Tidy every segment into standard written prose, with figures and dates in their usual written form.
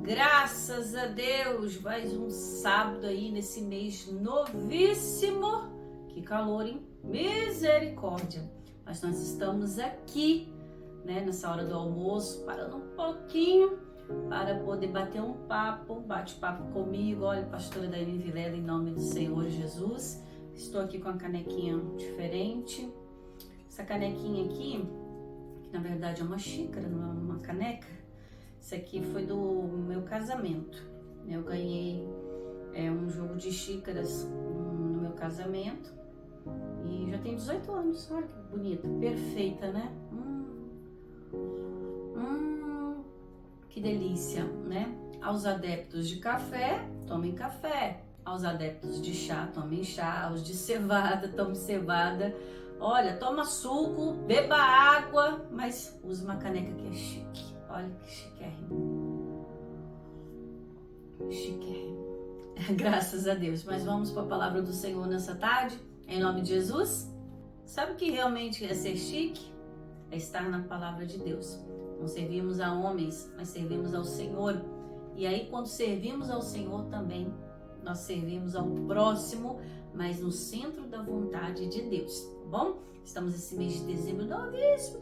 Graças a Deus, mais um sábado aí nesse mês novíssimo. Que calor, hein? Misericórdia! Mas nós estamos aqui, né, nessa hora do almoço, parando um pouquinho para poder bater um papo, bate-papo comigo. Olha, pastora Daiane Vilela, em nome do Senhor Jesus. Estou aqui com uma canequinha diferente. Essa canequinha aqui, que na verdade é uma xícara, não é uma caneca. Isso aqui foi do meu casamento. Eu ganhei um jogo de xícaras no meu casamento e já tem 18 anos. Olha que bonita, perfeita, né? Que delícia, né? Aos adeptos de café, tomem café. Aos adeptos de chá, tomem chá. Aos de cevada, tomem cevada. Olha, toma suco, beba água, mas use uma caneca que é chique. Olha que chiquérrimo. Chiquérrimo. Graças a Deus. Mas vamos para a palavra do Senhor nessa tarde, em nome de Jesus. Sabe o que realmente é ser chique? É estar na palavra de Deus. Não servimos a homens, mas servimos ao Senhor. E aí, quando servimos ao Senhor também, nós servimos ao próximo, mas no centro da vontade de Deus, tá bom? Estamos nesse mês de dezembro, novíssimo,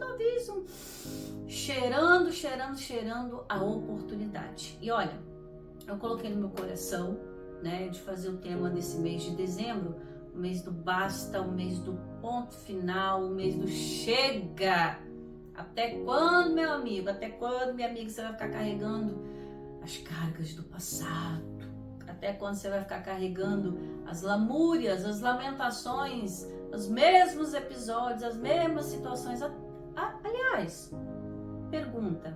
cheirando a oportunidade. E olha, eu coloquei no meu coração, né, de fazer o tema desse mês de dezembro, o mês do basta, o mês do ponto final, o mês do chega. Até quando, meu amigo, até quando, minha amiga, você vai ficar carregando as cargas do passado? Até quando você vai ficar carregando as lamúrias, as lamentações, os mesmos episódios, as mesmas situações? Aliás, pergunta,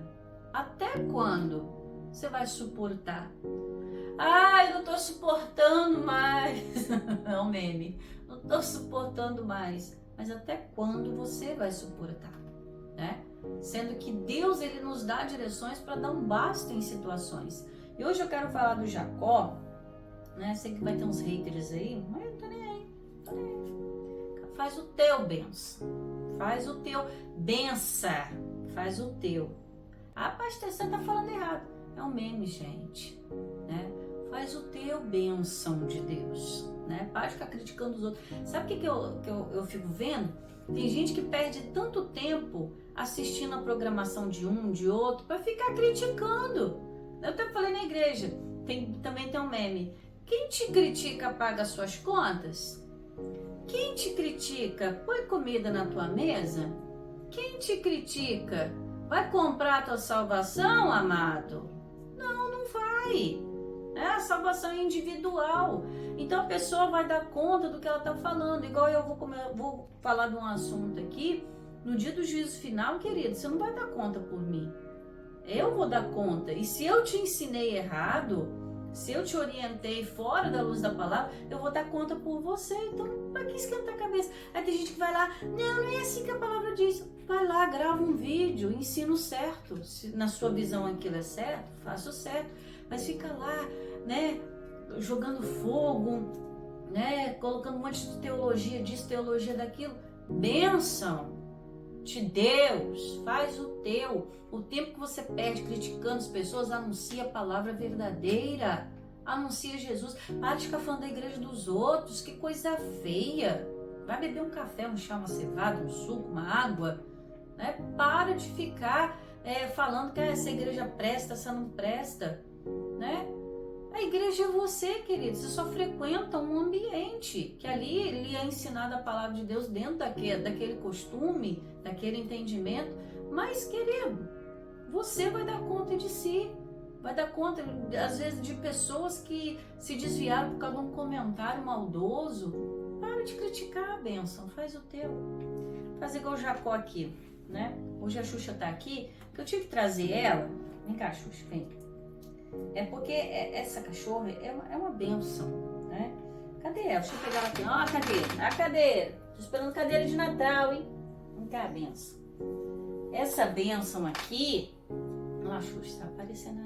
até quando você vai suportar? Eu não tô suportando mais. É um meme. Não tô suportando mais. Mas até quando você vai suportar? Né? Sendo que Deus, ele nos dá direções para dar um basta em situações. E hoje eu quero falar do Jacó, né? Sei que vai ter uns haters aí, mas eu tô nem aí. Faz o teu, benção. Faz o teu, bença. Faz o teu. Pastor, você tá falando errado. É um meme, gente, né? Faz o teu, bênção de Deus, né? Para de ficar criticando os outros. Sabe o que eu fico vendo? Tem gente que perde tanto tempo assistindo a programação de um, de outro, para ficar criticando. Eu até falei na igreja, também tem um meme. Quem te critica paga as suas contas? Quem te critica põe comida na tua mesa? Quem te critica vai comprar a tua salvação, amado? Não vai. A salvação é individual. Então a pessoa vai dar conta do que ela está falando. Igual eu vou falar de um assunto aqui. No dia do juízo final, querido, você não vai dar conta por mim. Eu vou dar conta. E se eu te ensinei errado, se eu te orientei fora da luz da palavra, eu vou dar conta por você. Então, para que esquentar a cabeça? Aí tem gente que vai lá, não é assim que a palavra diz. Vai lá, grava um vídeo, ensina o certo. Se na sua visão aquilo é certo, faça o certo. Mas fica lá, né, jogando fogo, né, colocando um monte de teologia disso, teologia daquilo. Bênção de Deus, faz o teu. O tempo que você perde criticando as pessoas, anuncia a palavra verdadeira, anuncia Jesus. Para de ficar falando da igreja dos outros, que coisa feia. Vai beber um café, um chá, uma cevada, um suco, uma água, né? Para de ficar falando que essa igreja presta, essa não presta, né? A igreja é você, querido. Você só frequenta um ambiente que ali lhe é ensinada a palavra de Deus dentro daquele costume, daquele entendimento. Mas, querido, você vai dar conta de si. Vai dar conta, às vezes, de pessoas que se desviaram por causa de um comentário maldoso. Para de criticar a bênção. Faz o teu. Faz igual o Jacó aqui, né? Hoje a Xuxa tá aqui, que eu tive que trazer ela. Vem cá, Xuxa, vem. É porque essa cachorra é uma bênção, né? Cadê ela? Deixa eu pegar ela aqui. Ó, a cadeira. A cadeira. Tô esperando cadeira de Natal, hein? Vem cá, a bênção. Essa bênção aqui, ó, Xuxa, tá aparecendo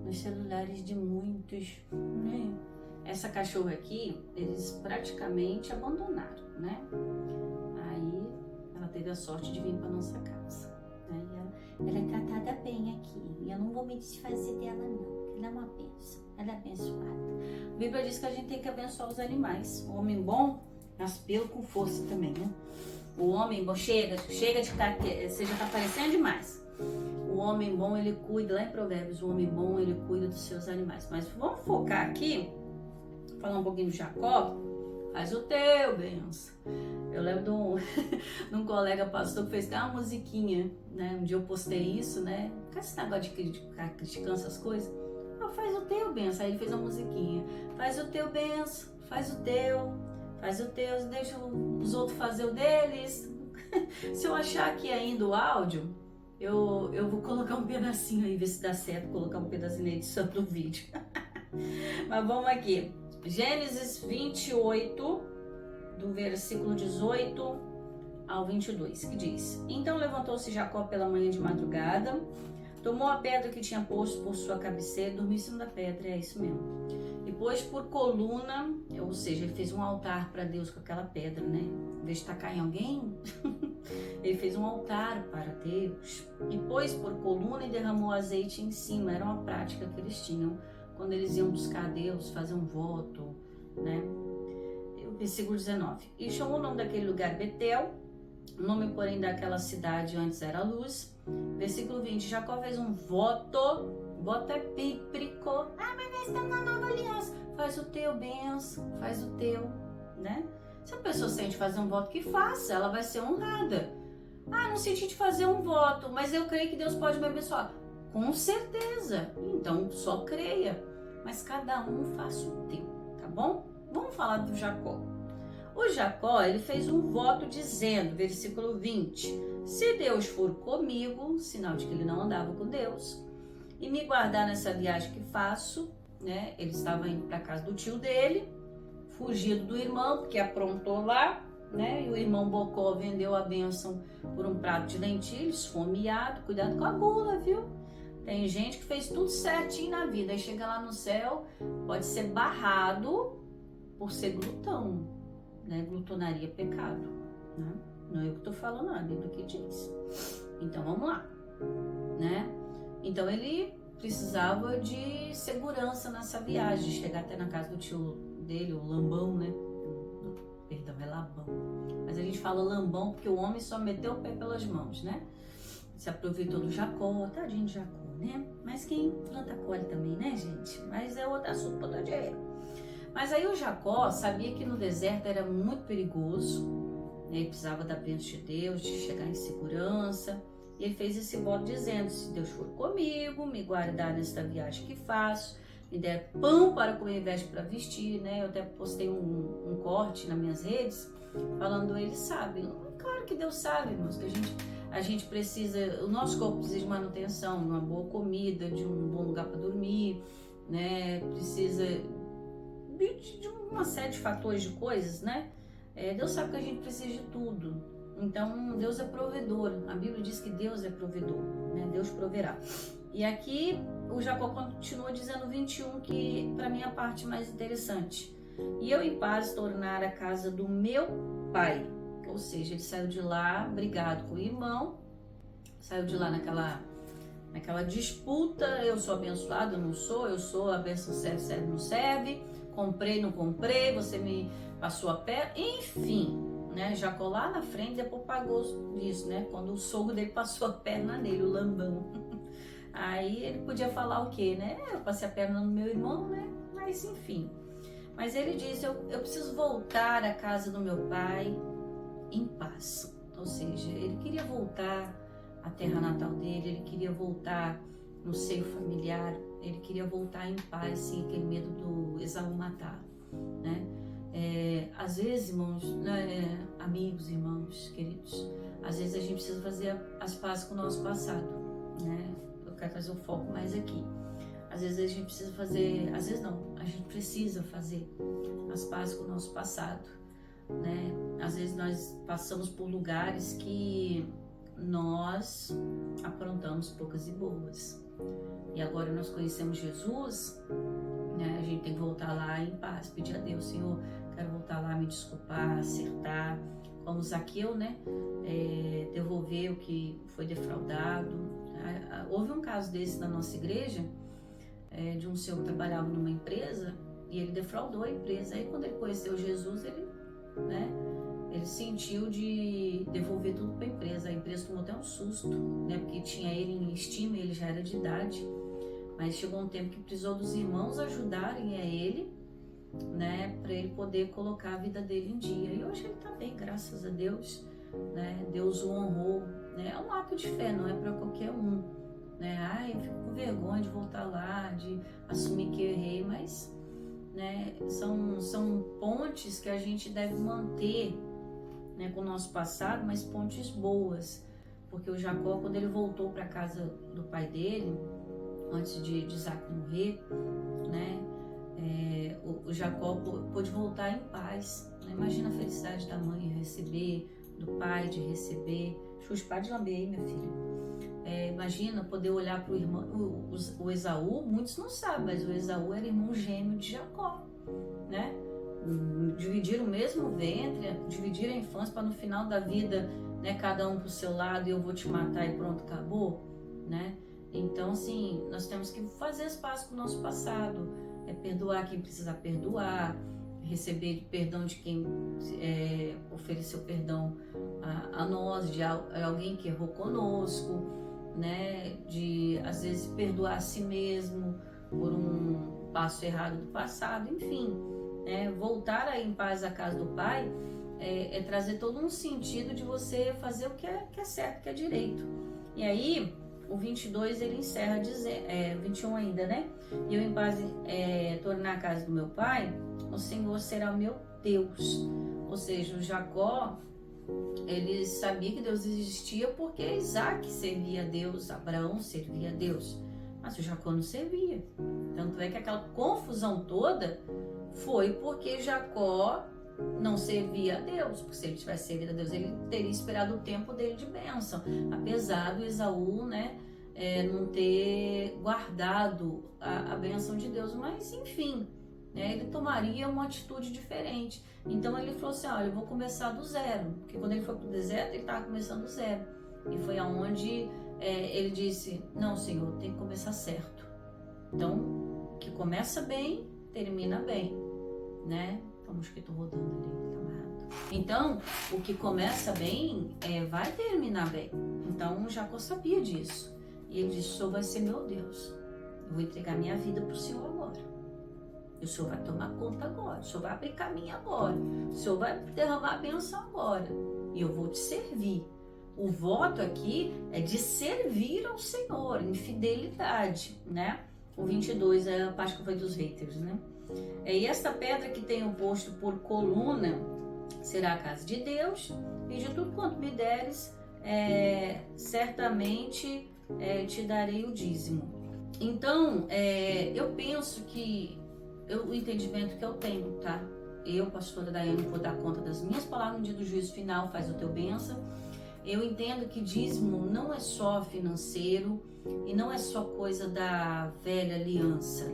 nos celulares de muitos, né? Essa cachorra aqui, eles praticamente abandonaram, né? Aí ela teve a sorte de vir para nossa casa. Né? E ela é tratada bem aqui. E eu não vou me desfazer dela, não. Ela é uma bênção. Ela é abençoada. A Bíblia diz que a gente tem que abençoar os animais. O homem bom nasce pelo com força também, né? O homem bom, chega de estar, você já está parecendo demais. O homem bom, ele cuida, lá em Provérbios, o homem bom, ele cuida dos seus animais. Mas vamos focar aqui, falar um pouquinho do Jacó. Faz o teu, benção. Eu lembro de um colega pastor que fez até uma musiquinha, né? Um dia eu postei isso, né? Fica esse negócio de ficar criticando essas coisas. Faz o teu, benção. Aí ele fez uma musiquinha. Faz o teu, benção. Faz o teu. Faz o teu. Deixa os outros fazer o deles. Se eu achar aqui ainda o áudio, eu vou colocar um pedacinho aí, ver se dá certo. Colocar um pedacinho na edição do vídeo. Mas vamos aqui. Gênesis 28, do versículo 18 ao 22, que diz: Então levantou-se Jacó pela manhã de madrugada, tomou a pedra que tinha posto por sua cabeceira e dormiu em cima da pedra, é isso mesmo. E pôs por coluna, ou seja, ele fez um altar para Deus com aquela pedra, né? Em vez de tacar em alguém, ele fez um altar para Deus. E pôs por coluna e derramou azeite em cima, era uma prática que eles tinham quando eles iam buscar a Deus, fazer um voto, né? Versículo 19. E chamou o nome daquele lugar Betel, o nome, porém, daquela cidade antes era Luz. Versículo 20. Jacó fez um voto é bíblico. Mas nós estamos na nova aliança. Faz o teu, benção, faz o teu, né? Se a pessoa sente fazer um voto, que faça, ela vai ser honrada. Não senti de fazer um voto, mas eu creio que Deus pode me abençoar. Com certeza. Então, só creia. Mas cada um faça o teu, tá bom? Vamos falar do Jacó. O Jacó, ele fez um voto dizendo, versículo 20, se Deus for comigo, sinal de que ele não andava com Deus, e me guardar nessa viagem que faço, né? Ele estava indo para casa do tio dele, fugido do irmão, porque aprontou lá, né? E o irmão Bocó vendeu a bênção por um prato de lentilhas, esfomeado, cuidado com a gula, viu? Tem gente que fez tudo certinho na vida, aí chega lá no céu, pode ser barrado por ser glutão, né? Glutonaria é pecado, né? Não é eu que estou falando, a Bíblia que diz. Então vamos lá, né? Então ele precisava de segurança nessa viagem, chegar até na casa do tio dele, o Lambão, né? Perdão, é Labão. Mas a gente fala Lambão porque o homem só meteu o pé pelas mãos, né? Se aproveitou do Jacó, tadinho de Jacó, né? Mas quem planta colhe também, né, gente? Mas é outro assunto para outro dia. Mas aí o Jacó sabia que no deserto era muito perigoso, né? Ele precisava da bênção de Deus, de chegar em segurança. E ele fez esse voto dizendo, se Deus for comigo, me guardar nesta viagem que faço, me der pão para comer, veste para vestir, né? Eu até postei um corte nas minhas redes, falando, ele sabe. Claro que Deus sabe, irmãos, que a gente precisa, o nosso corpo precisa de manutenção, de uma boa comida, de um bom lugar para dormir, né? Precisa de uma série de fatores, de coisas, né? Deus sabe que a gente precisa de tudo. Então, Deus é provedor. A Bíblia diz que Deus é provedor, né? Deus proverá. E aqui, o Jacó continua dizendo 21, que para mim é a parte mais interessante. E eu em paz tornar a casa do meu pai. Ou seja, ele saiu de lá brigado com o irmão, saiu de lá naquela disputa, eu sou abençoado, eu não sou, eu sou, a bênção serve, serve, não serve, comprei, não comprei, você me passou a perna, enfim, né? Jacó lá na frente, depois pagou isso, né? Quando o sogro dele passou a perna nele, o Lambão. Aí ele podia falar o quê, né? Eu passei a perna no meu irmão, né? Mas enfim. Mas ele disse, eu preciso voltar à casa do meu pai em paz. Ou seja, ele queria voltar à terra natal dele, ele queria voltar no seio familiar, ele queria voltar em paz, sem aquele medo do Esaú matar, né? Às vezes, irmãos, né, amigos, irmãos, queridos, às vezes a gente precisa fazer as pazes com o nosso passado, né? Eu quero fazer o foco mais aqui. Às vezes a gente precisa fazer, às vezes não, a gente precisa fazer as pazes com o nosso passado, né? Às vezes nós passamos por lugares que nós aprontamos poucas e boas. E agora nós conhecemos Jesus, né? A gente tem que voltar lá em paz, pedir a Deus, Senhor, quero voltar lá, me desculpar, acertar, como Zaqueu, né? devolver o que foi defraudado. Houve um caso desse na nossa igreja, de um senhor que trabalhava numa empresa e ele defraudou a empresa. Aí quando ele conheceu Jesus, ele sentiu de devolver tudo para a empresa. A empresa tomou até um susto, porque tinha ele em estima, ele já era de idade. Mas chegou um tempo que precisou dos irmãos ajudarem a ele, para ele poder colocar a vida dele em dia. E hoje ele está bem, graças a Deus. Deus o honrou. É um ato de fé, não é para qualquer um. Eu fico com vergonha de voltar lá, de assumir que eu errei, mas são pontes que a gente deve manter com o nosso passado, mas pontes boas. Porque o Jacó, quando ele voltou para a casa do pai dele, antes de Isaac morrer, o Jacó pôde voltar em paz. Imagina a felicidade da mãe de receber, do pai de receber. Xuxa, para de lamber aí, minha filha. Imagina poder olhar para o irmão, o Esaú, muitos não sabem, mas o Esaú era irmão gêmeo de Jacó, dividiram o mesmo ventre, dividiram a infância para no final da vida, cada um pro seu lado e eu vou te matar e pronto, acabou, Então, assim, nós temos que fazer as pazes com o nosso passado, perdoar quem precisa perdoar, receber perdão de quem ofereceu perdão a nós, de alguém que errou conosco, de às vezes perdoar a si mesmo por um passo errado do passado, enfim, voltar aí em paz à casa do Pai é trazer todo um sentido de você fazer o que é certo, que é direito. E aí o 22 ele encerra dizendo, 21 ainda, E eu em paz tornar a casa do meu pai, o Senhor será meu Deus. Ou seja, o Jacó, ele sabia que Deus existia porque Isaac servia a Deus, Abraão servia a Deus, mas o Jacó não servia. Tanto é que aquela confusão toda foi porque Jacó não servia a Deus, porque se ele tivesse servido a Deus, ele teria esperado o tempo dele de bênção, apesar do Esaú, não ter guardado a bênção de Deus, mas enfim, ele tomaria uma atitude diferente. Então ele falou assim, olha, eu vou começar do zero, porque quando ele foi para o deserto, ele estava começando do zero, e foi aonde ele disse, não, Senhor, tem que começar certo. Então, que começa bem, termina bem, O mosquito rodando ali, tá amarrado. Então, o que começa bem, vai terminar bem. Então, o Jacó sabia disso. E ele disse, o Senhor vai ser meu Deus. Eu vou entregar minha vida para o Senhor agora. E o Senhor vai tomar conta agora. O Senhor vai abrir caminho agora. O Senhor vai derramar a bênção agora. E eu vou te servir. O voto aqui é de servir ao Senhor, em fidelidade, O 22 é a parte que foi dos haters, E esta pedra que tenho posto por coluna será a casa de Deus, e de tudo quanto me deres, certamente te darei o dízimo. Então, eu penso que o entendimento que eu tenho, tá? Eu, pastora Daiane, vou dar conta das minhas palavras no dia do juízo final, faz o teu bênção. Eu entendo que dízimo não é só financeiro e não é só coisa da velha aliança,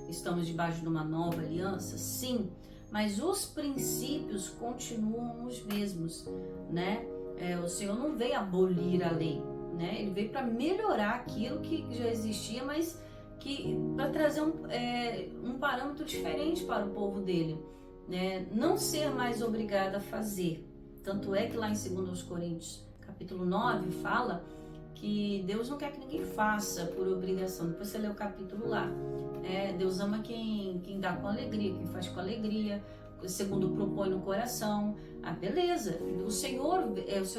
Estamos debaixo de uma nova aliança, sim, mas os princípios continuam os mesmos, O Senhor não veio abolir a lei, Ele veio para melhorar aquilo que já existia, mas para trazer um parâmetro diferente para o povo dele, Não ser mais obrigado a fazer. Tanto é que lá em 2 Coríntios, capítulo 9, fala que Deus não quer que ninguém faça por obrigação. Depois você lê o capítulo lá. Deus ama quem dá com alegria, quem faz com alegria, segundo propõe no coração. Beleza. O Senhor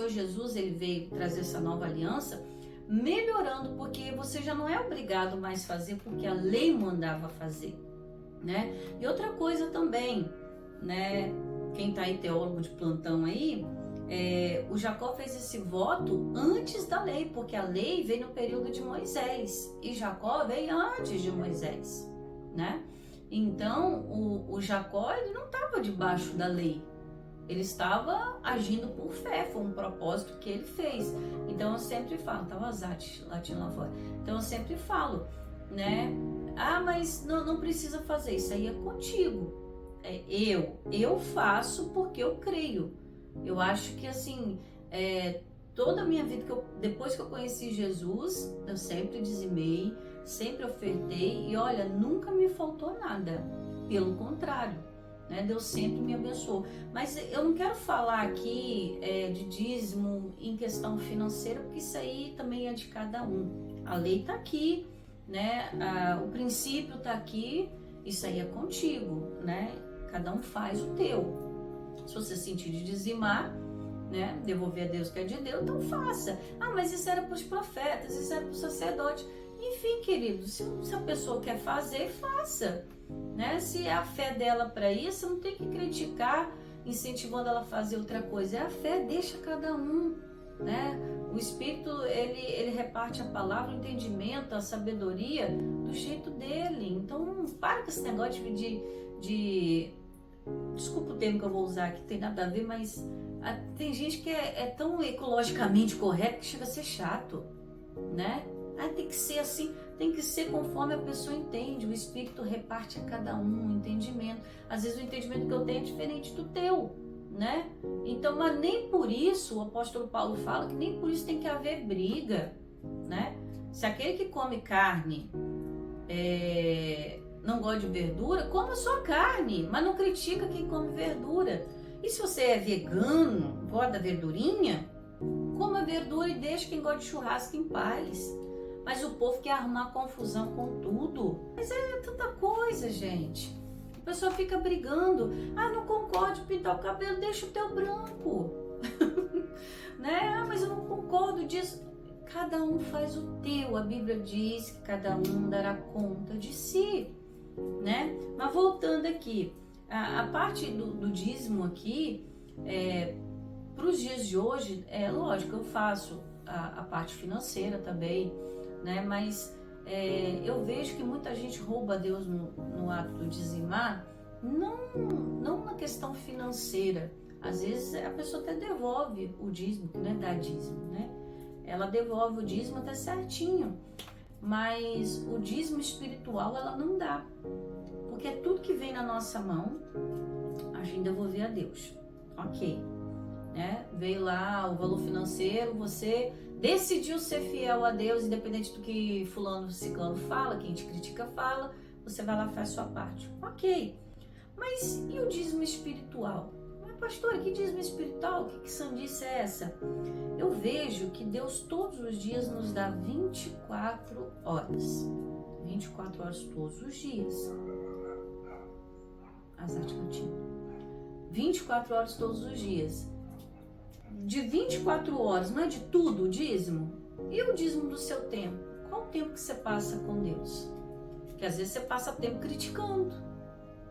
Jesus, ele veio trazer essa nova aliança, melhorando, porque você já não é obrigado mais a fazer porque a lei mandava fazer, E outra coisa também, Quem tá aí teólogo de plantão aí, o Jacó fez esse voto antes da lei, porque a lei veio no período de Moisés e Jacó veio antes de Moisés, Então o Jacó, ele não estava debaixo da lei, ele estava agindo por fé, foi um propósito que ele fez. Então eu sempre falo, tá o Azate latindo lá fora, então eu sempre falo, mas não precisa fazer, isso aí é contigo. Eu faço porque eu creio. Eu acho que assim, toda a minha vida, depois que eu conheci Jesus, eu sempre dizimei, sempre ofertei e olha, nunca me faltou nada. Pelo contrário, né? Deus sempre me abençoou. Mas eu não quero falar aqui de dízimo em questão financeira, porque isso aí também é de cada um. A lei está aqui, né? O princípio está aqui, isso aí é contigo, né? Cada um faz o teu. Se você sentir de dizimar, né? Devolver a Deus que é de Deus, então faça. Ah, mas isso era para os profetas, isso era para os sacerdotes. Enfim, querido, se a pessoa quer fazer, faça. Né? Se é a fé dela para isso, não tem que criticar, incentivando ela a fazer outra coisa. É a fé, deixa cada um. Né? O Espírito, ele reparte a palavra, o entendimento, a sabedoria do jeito dele. Então, para com esse negócio de desculpa o termo que eu vou usar aqui, tem nada a ver, mas tem gente que é tão ecologicamente correto que chega a ser chato, né? Tem que ser assim, tem que ser conforme a pessoa entende. O Espírito reparte a cada um o entendimento. Às vezes o entendimento que eu tenho é diferente do teu, né? Então, mas nem por isso, o apóstolo Paulo fala que nem por isso tem que haver briga, né? Se aquele que come carne não gosta de verdura, coma sua carne, mas não critica quem come verdura. E se você é vegano, gosta da verdurinha, coma verdura e deixa quem gosta de churrasco em paz. Mas o povo quer arrumar confusão com tudo. Mas é tanta coisa, gente. A pessoa fica brigando. Não concordo de pintar o cabelo, deixa o teu branco. Né? Mas eu não concordo disso. Cada um faz o teu. A Bíblia diz que cada um dará conta de si. Né? Mas voltando aqui, a parte do dízimo aqui, para os dias de hoje, lógico, eu faço a parte financeira também, né? Mas eu vejo que muita gente rouba a Deus no ato do dizimar, não na questão financeira. Às vezes a pessoa até devolve o dízimo, que não é dar dízimo, né? Ela devolve o dízimo até certinho, mas o dízimo espiritual ela não dá, porque é tudo que vem na nossa mão, a gente devolver a Deus, ok, né? Veio lá o valor financeiro, você decidiu ser fiel a Deus, independente do que fulano, ciclano fala, quem te critica fala, você vai lá e faz a sua parte, ok, mas e o dízimo espiritual? Mas pastora, que dízimo espiritual? Que sandice é essa? Eu vejo que Deus todos os dias nos dá 24 horas. 24 horas todos os dias. Azar latim. 24 horas todos os dias. De 24 horas, não é de tudo o dízimo? E o dízimo do seu tempo? Qual o tempo que você passa com Deus? Porque às vezes você passa tempo criticando.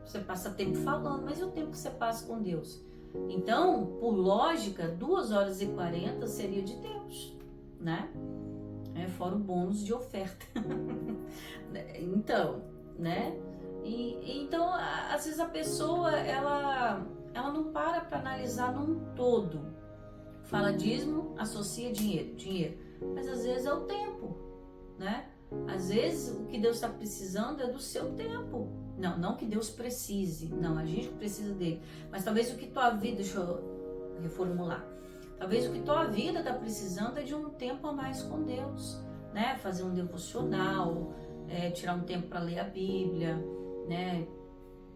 Você passa tempo falando, mas e o tempo que você passa com Deus? Então, por lógica, 2 horas e 40 seria de Deus, né? Fora o bônus de oferta. Então, né? Então, às vezes a pessoa, ela não para analisar num todo. Fala dízimo, associa dinheiro. Mas às vezes é o tempo, né? Às vezes o que Deus está precisando é do seu tempo. Não que Deus precise, não, a gente precisa dele. Mas talvez o que tua vida, deixa eu reformular, talvez o que tua vida está precisando é de um tempo a mais com Deus, né? Fazer um devocional, tirar um tempo para ler a Bíblia, né?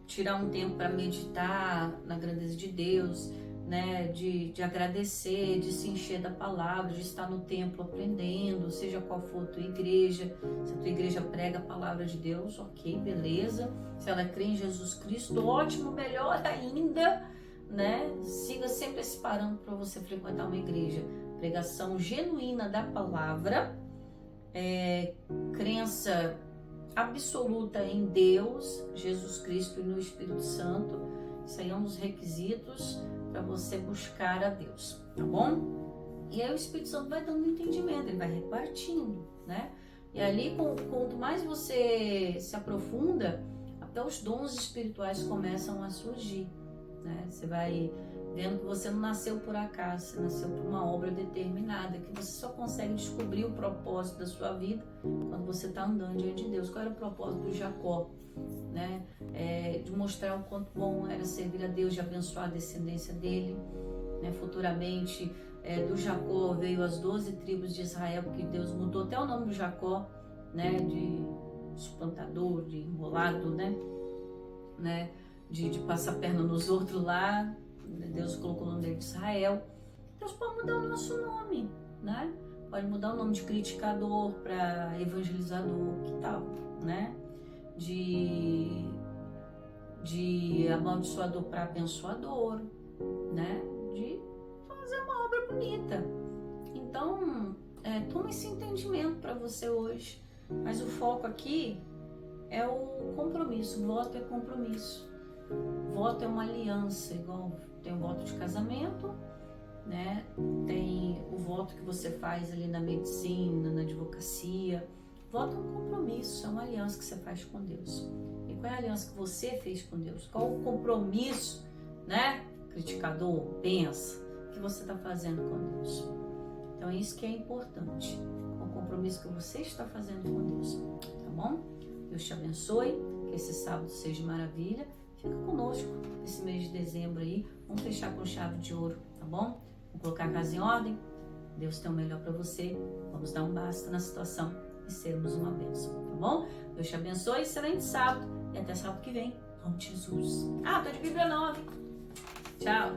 Tirar um tempo para meditar na grandeza de Deus, né? De agradecer, de se encher da palavra, de estar no templo aprendendo, seja qual for a tua igreja. Se a tua igreja prega a palavra de Deus, ok, beleza. Se ela crê em Jesus Cristo, ótimo, melhor ainda, né? Siga sempre esse parâmetro para você frequentar uma igreja. Pregação genuína da palavra, crença absoluta em Deus, Jesus Cristo e no Espírito Santo. Isso aí é um dos requisitos para você buscar a Deus, tá bom? E aí o Espírito Santo vai dando entendimento, ele vai repartindo, né? E ali, quanto mais você se aprofunda, até os dons espirituais começam a surgir, né? Você vai vendo que você não nasceu por acaso, você nasceu por uma obra determinada, que você só consegue descobrir o propósito da sua vida quando você está andando diante de Deus. Qual era o propósito de Jacó? Né? De mostrar o quanto bom era servir a Deus, de abençoar a descendência dele, né? Futuramente do Jacó veio as 12 tribos de Israel, porque Deus mudou até o nome do Jacó, né, de suplantador, de enrolado, né, de passar a perna nos outros lá. Deus colocou o nome dele de Israel. Deus pode mudar o nosso nome, né? Pode mudar o nome de criticador para evangelizador, que tal, né? De amaldiçoador para abençoador, né? De fazer uma obra bonita. Então, toma esse entendimento para você hoje. Mas o foco aqui é o compromisso. Voto é compromisso. Voto é uma aliança, igual tem o voto de casamento, né? Tem o voto que você faz ali na medicina, na advocacia. Voto é um compromisso, é uma aliança que você faz com Deus. E qual é a aliança que você fez com Deus? Qual o compromisso, né? Criticador, pensa, que você está fazendo com Deus. Então é isso que é importante. O compromisso que você está fazendo com Deus, tá bom? Deus te abençoe, que esse sábado seja maravilha. Fica conosco esse mês de dezembro aí. Vamos fechar com chave de ouro, tá bom? Vamos colocar a casa em ordem. Deus tem o melhor para você. Vamos dar um basta na situação e sermos uma bênção, tá bom? Deus te abençoe. Excelente sábado. E até sábado que vem. Em nome de Jesus. Tô de Bíblia 9. Tchau.